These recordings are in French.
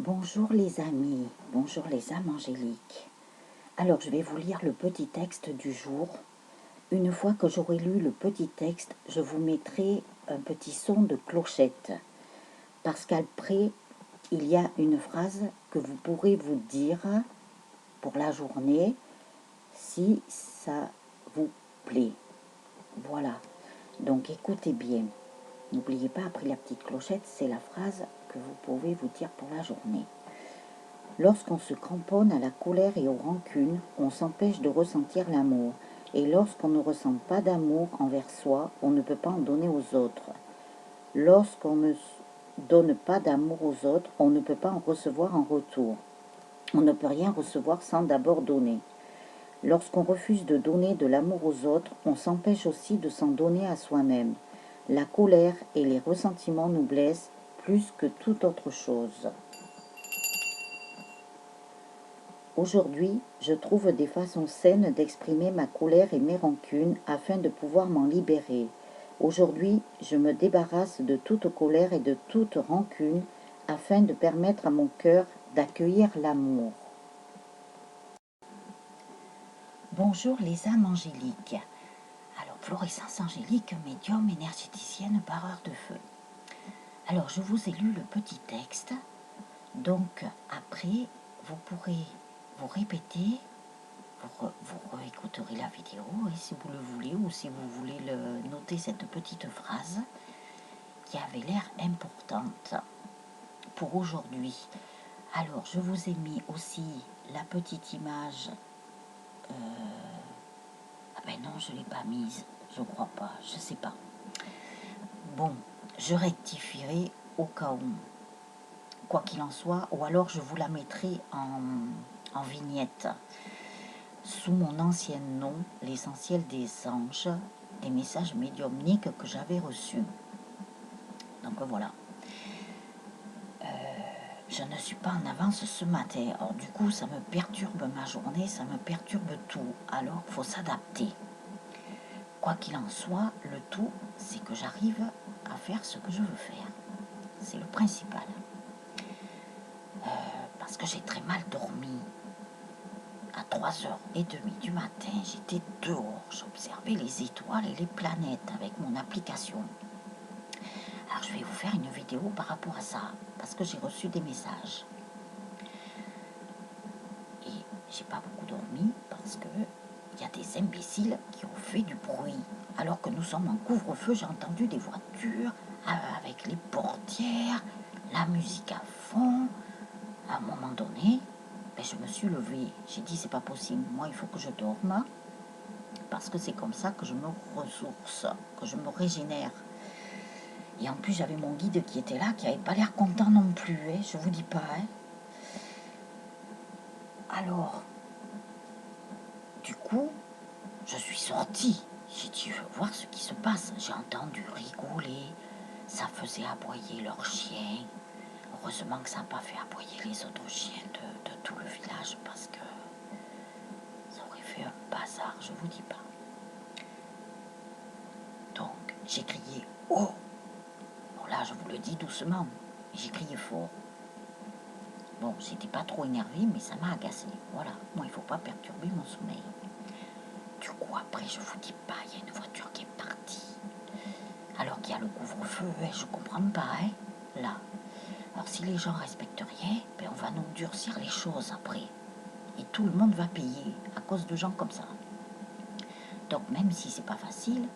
Bonjour les amis, bonjour les âmes angéliques. Alors je vais vous lire le petit texte du jour. Une fois que j'aurai lu le petit texte, je vous mettrai un petit son de clochette. Parce qu'après, il y a une phrase que vous pourrez vous dire pour la journée si ça vous plaît. Voilà, donc écoutez bien. N'oubliez pas, après la petite clochette, c'est la phrase que vous pouvez vous dire pour la journée. Lorsqu'on se cramponne à la colère et aux rancunes, on s'empêche de ressentir l'amour. Et lorsqu'on ne ressent pas d'amour envers soi, on ne peut pas en donner aux autres. Lorsqu'on ne donne pas d'amour aux autres, on ne peut pas en recevoir en retour. On ne peut rien recevoir sans d'abord donner. Lorsqu'on refuse de donner de l'amour aux autres, on s'empêche aussi de s'en donner à soi-même. La colère et les ressentiments nous blessent plus que toute autre chose. Aujourd'hui, je trouve des façons saines d'exprimer ma colère et mes rancunes afin de pouvoir m'en libérer. Aujourd'hui, je me débarrasse de toute colère et de toute rancune afin de permettre à mon cœur d'accueillir l'amour. Bonjour les âmes angéliques. Alors, Floressence angélique, médium, énergéticienne, barreur de feu. Alors, je vous ai lu le petit texte. Donc, après, vous pourrez vous répéter. Vous réécouterez la vidéo et si vous le voulez ou si vous voulez noter cette petite phrase qui avait l'air importante pour aujourd'hui. Alors, je vous ai mis aussi la petite image. Ah ben non, je ne l'ai pas mise. Je crois pas. Je sais pas. Bon, je rectifierai au cas où. Quoi qu'il en soit, ou alors je vous la mettrai en vignette. Sous mon ancien nom, l'essentiel des anges, des messages médiumniques que j'avais reçus. Donc voilà. Je ne suis pas en avance ce matin. Alors du coup, ça me perturbe ma journée, ça me perturbe tout. Alors, il faut s'adapter. Quoi qu'il en soit, le tout, c'est que j'arrive à faire ce que je veux faire. C'est le principal. Parce que j'ai très mal dormi. À 3h30 du matin, j'étais dehors. J'observais les étoiles et les planètes avec mon application. Alors je vais vous faire une vidéo par rapport à ça, parce que j'ai reçu des messages. Et j'ai pas beaucoup dormi parce que il y a des imbéciles qui ont fait du bruit. Alors que nous sommes en couvre-feu, j'ai entendu des voitures avec les portières, la musique à fond. À un moment donné, ben, je me suis levée. J'ai dit c'est pas possible, moi il faut que je dorme parce que c'est comme ça que je me ressource, que je me régénère. Et en plus, j'avais mon guide qui était là, qui n'avait pas l'air content non plus, hein, je vous dis pas. Hein. Alors, du coup, je suis sortie. J'ai dit, je veux voir ce qui se passe. J'ai entendu rigoler. Ça faisait aboyer leurs chiens. Heureusement que ça n'a pas fait aboyer les autres chiens de tout le village parce que ça aurait fait un bazar, je vous dis pas. Donc, j'ai crié « Oh !» Bon là, je vous le dis doucement. J'ai crié fort. Bon, j'étais pas trop énervée, mais ça m'a agacée. Voilà, moi, il ne faut pas perturber mon sommeil. Du coup, après, je vous dis pas, il y a une voiture qui est partie. Alors qu'il y a le couvre-feu, hein, je comprends pas, hein, là. Alors, si les gens respectent rien, ben, on va nous durcir les choses après. Et tout le monde va payer à cause de gens comme ça. Donc, même si c'est pas facile,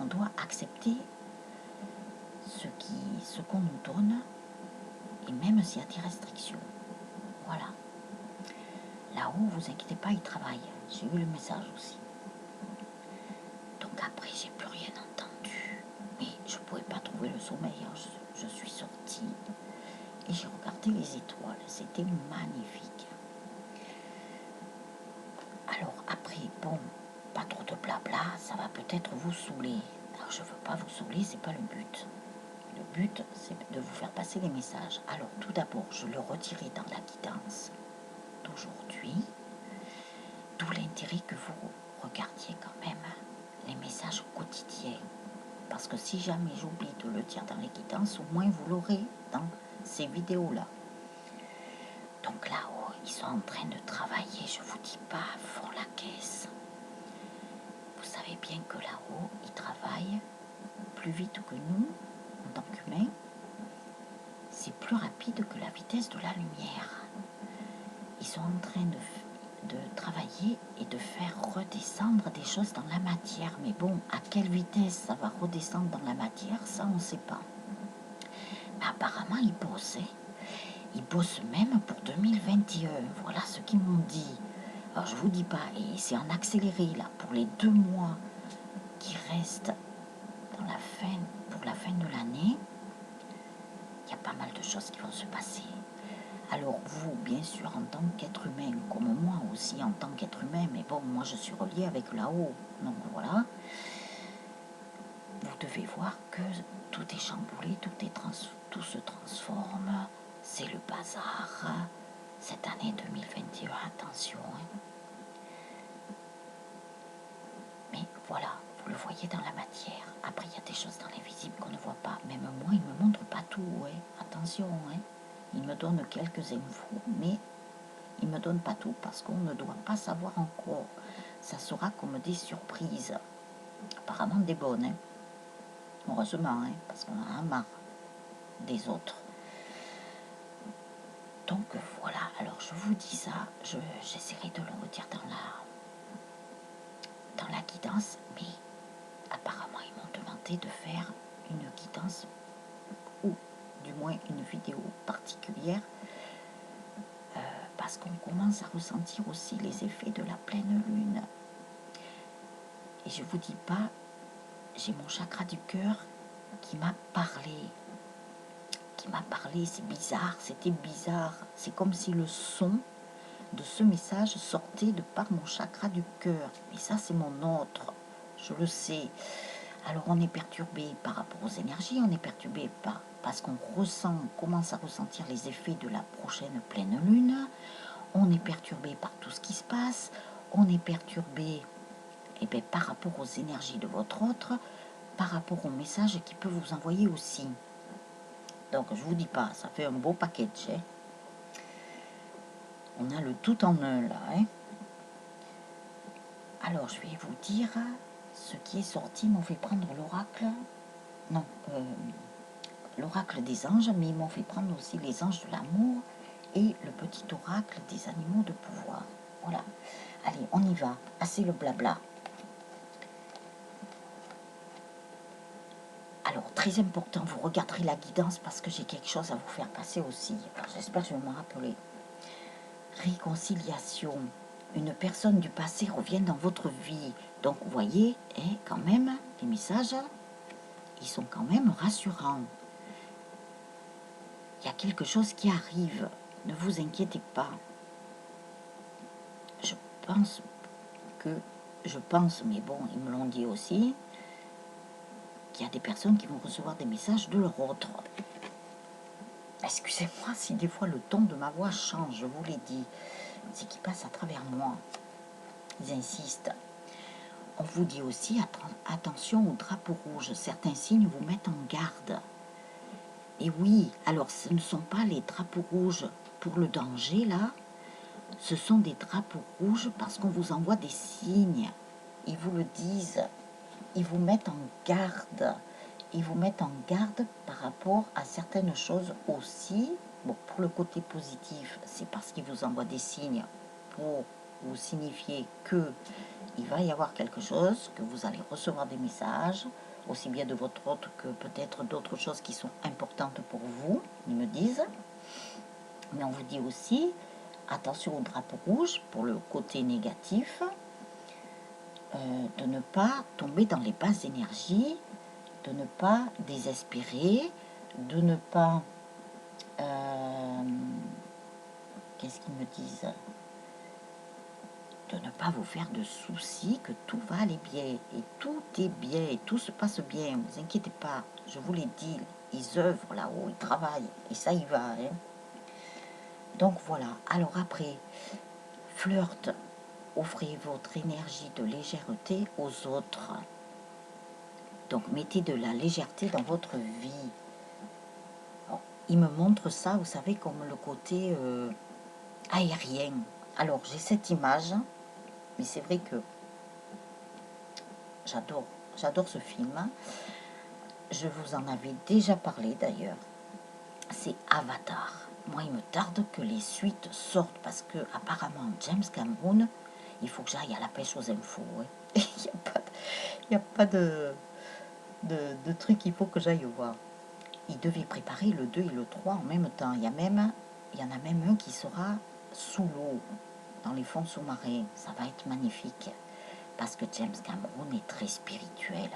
on doit accepter ce qu'on nous donne, et même s'il y a des restrictions. Voilà. Là-haut, vous inquiétez pas, ils travaillent. J'ai eu le message aussi. Donc après, j'ai plus rien entendu. Mais je ne pouvais pas trouver le sommeil. Je suis sortie et j'ai regardé les étoiles. C'était magnifique. Alors après, bon, pas trop de blabla, ça va peut-être vous saouler. Alors je ne veux pas vous saouler, c'est pas le but. Le but, c'est de vous faire passer les messages. Alors tout d'abord, je le retirai dans la guidance d'aujourd'hui. D'où l'intérêt que vous regardiez quand même les messages quotidiens. Parce que si jamais j'oublie de le dire dans les guidances, au moins vous l'aurez dans ces vidéos-là. Donc là-haut, ils sont en train de travailler, je vous dis pas, font la caisse. Vous savez bien que là-haut, ils travaillent plus vite que nous, en tant qu'humains. C'est plus rapide que la vitesse de la lumière. Ils sont en train de travailler et de faire redescendre des choses dans la matière. Mais bon, à quelle vitesse ça va redescendre dans la matière, ça on ne sait pas. Mais apparemment, ils bossent. Ils bossent même pour 2021. Voilà ce qu'ils m'ont dit. Alors je vous dis pas, et c'est en accéléré là, pour les 2 mois qui restent pour la fin de l'année, il y a pas mal de choses qui vont se passer. Alors vous, bien sûr, en tant qu'être humain, comme moi aussi en tant qu'être humain, mais bon, moi je suis reliée avec là-haut, donc voilà, vous devez voir que tout est chamboulé, tout se transforme, c'est le bazar. Cette année 2021, attention. Mais voilà, vous le voyez dans la matière. Après, il y a des choses dans l'invisible qu'on ne voit pas. Même moi, il ne me montre pas tout. Attention, il me donne quelques infos, mais il ne me donne pas tout parce qu'on ne doit pas savoir encore. Ça sera comme des surprises. Apparemment des bonnes. Heureusement, parce qu'on en a marre des autres. Donc voilà, alors je vous dis ça, j'essaierai de le redire dans la guidance, mais apparemment ils m'ont demandé de faire une guidance ou du moins une vidéo particulière parce qu'on commence à ressentir aussi les effets de la pleine lune. Et je vous dis pas, j'ai mon chakra du cœur qui m'a parlé. C'est bizarre, c'était bizarre. C'est comme si le son de ce message sortait de par mon chakra du cœur. Et ça, c'est mon autre, je le sais. Alors, on est perturbé par rapport aux énergies, on est perturbé parce qu'on commence à ressentir les effets de la prochaine pleine lune. On est perturbé par tout ce qui se passe. On est perturbé par rapport aux énergies de votre autre, par rapport aux messages qu'il peut vous envoyer aussi. Donc, je vous dis pas, ça fait un beau package. On a le tout en un, là. Alors, je vais vous dire ce qui est sorti. Ils m'ont fait prendre l'oracle. Non, l'oracle des anges, mais ils m'ont fait prendre aussi les anges de l'amour et le petit oracle des animaux de pouvoir. Voilà. Allez, on y va. Assez le blabla. Alors, très important, vous regarderez la guidance parce que j'ai quelque chose à vous faire passer aussi. Alors, j'espère que je vais me rappeler. Réconciliation. Une personne du passé revient dans votre vie. Donc, vous voyez, quand même, les messages, ils sont quand même rassurants. Il y a quelque chose qui arrive. Ne vous inquiétez pas. Je pense, mais bon, ils me l'ont dit aussi, qu'il y a des personnes qui vont recevoir des messages de leur autre. Excusez-moi si des fois le ton de ma voix change, je vous l'ai dit. C'est qu'ils passent à travers moi. Ils insistent. On vous dit aussi, attention au drapeau rouge. Certains signes vous mettent en garde. Et oui, alors ce ne sont pas les drapeaux rouges pour le danger, là. Ce sont des drapeaux rouges parce qu'on vous envoie des signes. Ils vous le disent. Ils vous mettent en garde. Ils vous mettent en garde par rapport à certaines choses aussi. Bon, pour le côté positif, c'est parce qu'ils vous envoient des signes pour vous signifier que il va y avoir quelque chose, que vous allez recevoir des messages, aussi bien de votre hôte que peut-être d'autres choses qui sont importantes pour vous, ils me disent. Mais on vous dit aussi, attention au drapeau rouge pour le côté négatif, de ne pas tomber dans les basses énergies, de ne pas désespérer, de ne pas... qu'est-ce qu'ils me disent? De ne pas vous faire de soucis, que tout va aller bien, et tout est bien, et tout se passe bien, ne vous inquiétez pas, je vous l'ai dit, ils œuvrent là-haut, ils travaillent, et ça y va. Donc voilà, alors après, flirt, offrez votre énergie de légèreté aux autres. Donc mettez de la légèreté dans votre vie. Alors, il me montre ça, vous savez, comme le côté aérien. Alors, j'ai cette image, mais c'est vrai que j'adore ce film. Je vous en avais déjà parlé d'ailleurs. C'est Avatar. Moi, il me tarde que les suites sortent parce que apparemment James Cameron, il faut que j'aille à la pêche aux infos. Ouais. Il n'y a pas de truc, il faut que j'aille voir. Il devait préparer le 2 et le 3 en même temps. Il y en a même un qui sera sous l'eau, dans les fonds sous-marins. Ça va être magnifique parce que James Cameron est très spirituel.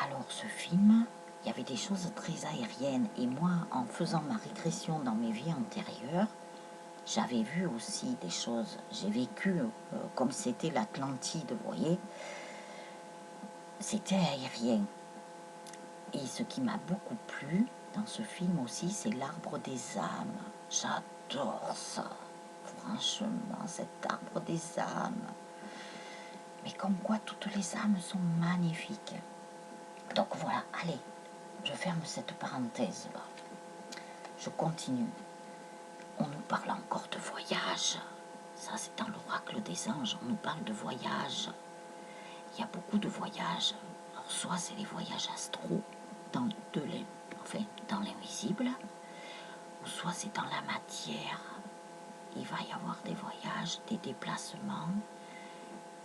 Alors ce film, il y avait des choses très aériennes. Et moi, en faisant ma régression dans mes vies antérieures, j'avais vu aussi des choses. J'ai vécu comme c'était l'Atlantide, vous voyez. C'était aérien. Et ce qui m'a beaucoup plu dans ce film aussi, c'est l'arbre des âmes. J'adore ça. Franchement, cet arbre des âmes. Mais comme quoi, toutes les âmes sont magnifiques. Donc voilà, allez, je ferme cette parenthèse-là. Je continue. On nous parle encore de voyage. Ça, c'est dans l'oracle des anges. On nous parle de voyage. Il y a beaucoup de voyages. Alors, soit c'est les voyages astraux dans dans l'invisible, ou soit c'est dans la matière. Il va y avoir des voyages, des déplacements.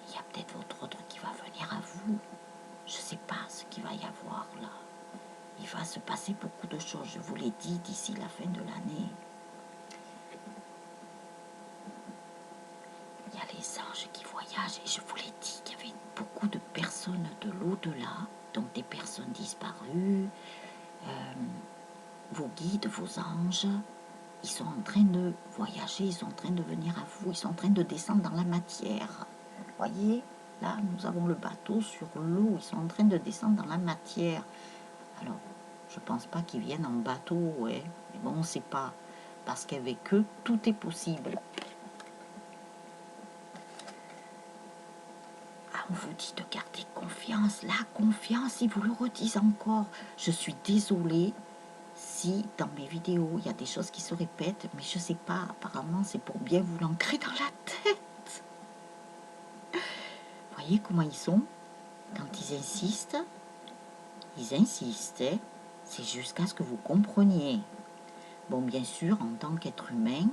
Il y a peut-être votre autre qui va venir à vous. Je ne sais pas ce qu'il va y avoir là. Il va se passer beaucoup de choses, je vous l'ai dit, d'ici la fin de l'année. Il y a les anges qui voyagent et je vous l'ai dit qu'il y avait beaucoup de personnes de l'au-delà, donc des personnes disparues, vos guides, vos anges, ils sont en train de voyager, ils sont en train de venir à vous, ils sont en train de descendre dans la matière. Voyez, là, nous avons le bateau sur l'eau, ils sont en train de descendre dans la matière. Alors, je ne pense pas qu'ils viennent en bateau, ouais, mais bon, on ne sait pas, parce qu'avec eux, tout est possible. Ah, on vous dit de garder confiance, la confiance, ils vous le redisent encore. Je suis désolée si dans mes vidéos, il y a des choses qui se répètent, mais je ne sais pas, apparemment, c'est pour bien vous l'ancrer dans la tête. Voyez comment ils sont? Quand ils insistent, hein, c'est jusqu'à ce que vous compreniez. Bon, bien sûr, en tant qu'être humain,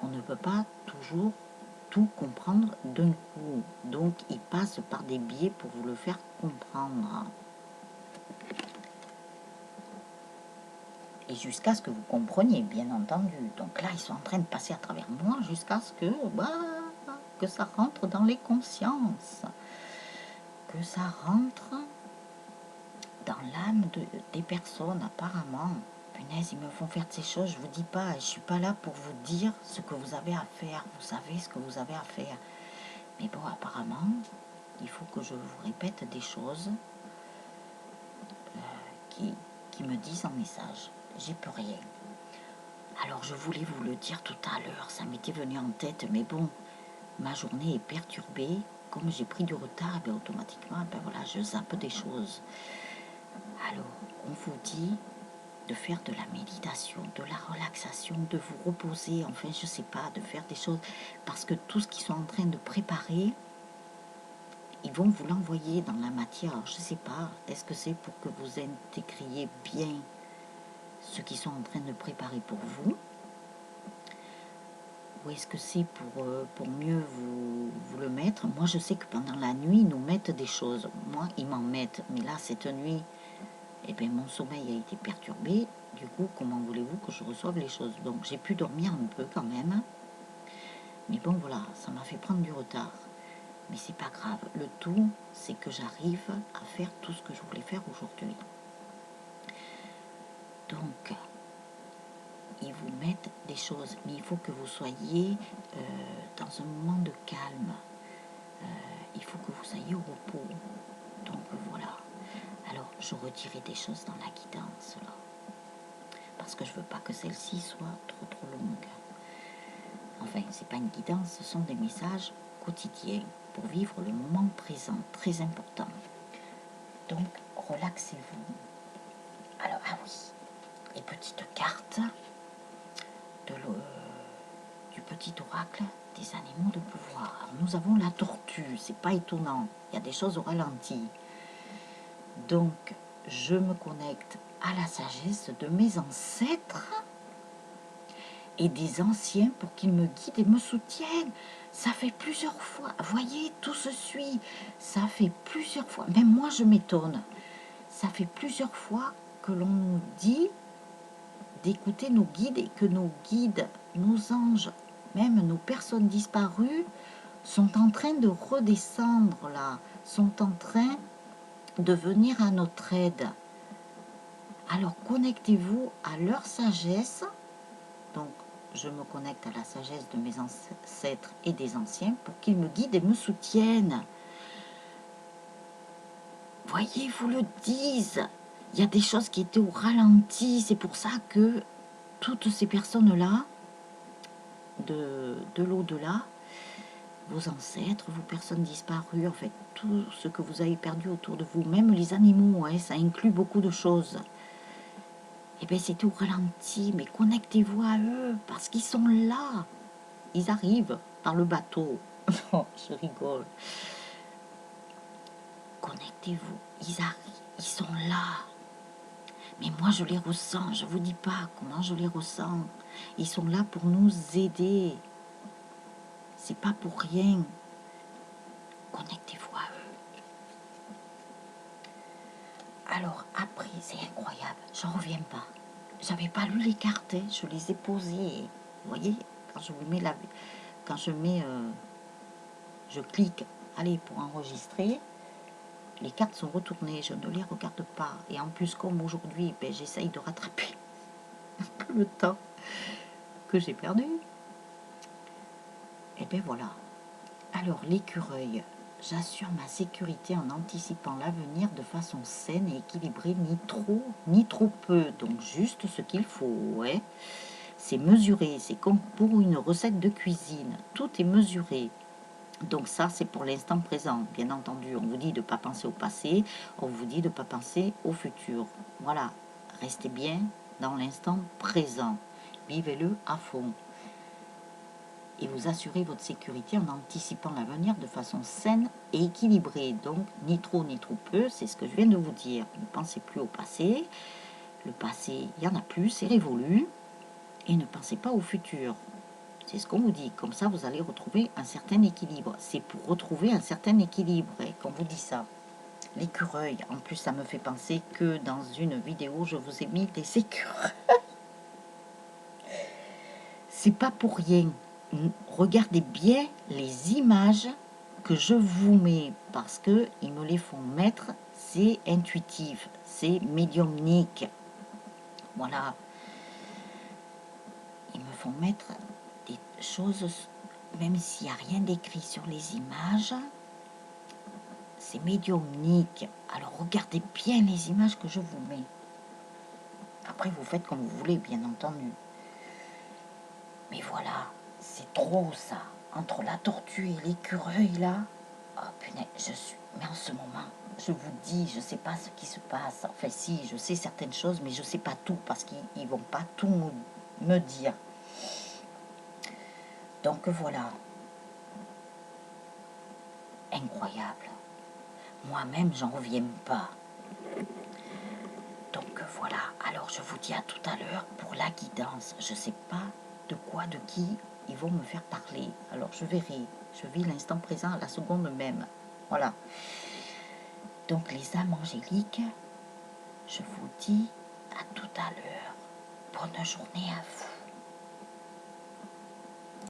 on ne peut pas toujours tout comprendre d'un coup. Donc, ils passent par des biais pour vous le faire comprendre. Et jusqu'à ce que vous compreniez, bien entendu. Donc là, ils sont en train de passer à travers moi jusqu'à ce que ça rentre dans les consciences. Que ça rentre dans l'âme des personnes, apparemment. Punaise, ils me font faire de ces choses, je vous dis pas, je suis pas là pour vous dire ce que vous avez à faire. Vous savez ce que vous avez à faire. Mais bon, apparemment, il faut que je vous répète des choses qui me disent en message. J'y peux rien. Alors, je voulais vous le dire tout à l'heure, ça m'était venu en tête, mais bon, ma journée est perturbée. Comme j'ai pris du retard, ben, automatiquement, ben voilà, je zappe des choses. Alors, on vous dit de faire de la méditation, de la relaxation, de vous reposer, enfin, je sais pas, de faire des choses, parce que tout ce qu'ils sont en train de préparer, ils vont vous l'envoyer dans la matière. Alors, je sais pas, est-ce que c'est pour que vous intégriez bien ce qu'ils sont en train de préparer pour vous, ou est-ce que c'est pour mieux vous le mettre? Moi, je sais que pendant la nuit, ils nous mettent des choses. Moi, ils m'en mettent. Mais là, cette nuit, eh bien, mon sommeil a été perturbé. Du coup, comment voulez-vous que je reçoive les choses? Donc, j'ai pu dormir un peu quand même. Mais bon, voilà, ça m'a fait prendre du retard. Mais c'est pas grave. Le tout, c'est que j'arrive à faire tout ce que je voulais faire aujourd'hui. Donc, ils vous mettent des choses, mais il faut que vous soyez dans un moment de calme. Il faut que vous soyez au repos. Donc voilà. Alors je retirerai des choses dans la guidance là, parce que je veux pas que celle-ci soit trop longue. Enfin, c'est pas une guidance, ce sont des messages quotidiens pour vivre le moment présent, très important. Donc relaxez-vous. Alors ah oui, les petites cartes de du petit oracle des animaux de pouvoir. Alors, nous avons la tortue, c'est pas étonnant, il y a des choses au ralenti. Donc, je me connecte à la sagesse de mes ancêtres et des anciens pour qu'ils me guident et me soutiennent. Ça fait plusieurs fois, voyez, tout se suit, ça fait plusieurs fois, même moi je m'étonne, ça fait plusieurs fois que l'on nous dit d'écouter nos guides et que nos guides, nos anges, même nos personnes disparues, sont en train de redescendre là, sont en train de venir à notre aide. Alors connectez-vous à leur sagesse. Donc je me connecte à la sagesse de mes ancêtres et des anciens pour qu'ils me guident et me soutiennent. Voyez, vous le disent. Il y a des choses qui étaient au ralenti. C'est pour ça que toutes ces personnes-là, de l'au-delà, vos ancêtres, vos personnes disparues, en fait, tout ce que vous avez perdu autour de vous, même les animaux, hein, ça inclut beaucoup de choses. Eh bien, c'était au ralenti, mais connectez-vous à eux, parce qu'ils sont là. Ils arrivent par le bateau. Non, je rigole. Connectez-vous, ils arrivent, ils sont là. Mais moi, je les ressens, je ne vous dis pas comment je les ressens. Ils sont là pour nous aider. C'est pas pour rien. Connectez-vous à eux. Alors après, c'est incroyable, j'en reviens pas. J'avais pas lu les cartes, hein, je les ai posées. Vous voyez, quand je mets je clique, allez, pour enregistrer, les cartes sont retournées, je ne les regarde pas. Et en plus, comme aujourd'hui, ben, j'essaye de rattraper un peu le temps que j'ai perdu. Et bien voilà. Alors, l'écureuil. J'assure ma sécurité en anticipant l'avenir de façon saine et équilibrée, ni trop peu. Donc juste ce qu'il faut, ouais. C'est mesuré, c'est comme pour une recette de cuisine. Tout est mesuré. Donc ça, c'est pour l'instant présent. Bien entendu, on vous dit de ne pas penser au passé, on vous dit de ne pas penser au futur. Voilà, restez bien dans l'instant présent. Vivez-le à fond. Et vous assurez votre sécurité en anticipant l'avenir de façon saine et équilibrée. Donc, ni trop ni trop peu, c'est ce que je viens de vous dire. Ne pensez plus au passé. Le passé, il n'y en a plus, c'est révolu. Et ne pensez pas au futur. C'est ce qu'on vous dit. Comme ça, vous allez retrouver un certain équilibre. C'est pour retrouver un certain équilibre, qu'on vous dit ça. L'écureuil, en plus, ça me fait penser que dans une vidéo, je vous ai mis des écureuils. C'est pas pour rien. Regardez bien les images que je vous mets parce que ils me les font mettre, c'est intuitif, c'est médiumnique. Voilà. Ils me font mettre des choses, même s'il n'y a rien d'écrit sur les images, c'est médiumnique. Alors regardez bien les images que je vous mets. Après, vous faites comme vous voulez, bien entendu. Mais voilà, c'est trop ça. Entre la tortue et l'écureuil, là, oh punaise, je suis... Mais en ce moment, je vous dis, je ne sais pas ce qui se passe. Enfin si, je sais certaines choses, mais je ne sais pas tout, parce qu'ils ne vont pas tout me dire. Donc voilà. Incroyable. Moi-même, j'en reviens pas. Donc voilà, alors je vous dis à tout à l'heure pour la guidance. Je ne sais pas de quoi, de qui ils vont me faire parler. Alors je verrai. Je vis l'instant présent à la seconde même. Voilà. Donc les âmes angéliques, je vous dis à tout à l'heure. Bonne journée à vous.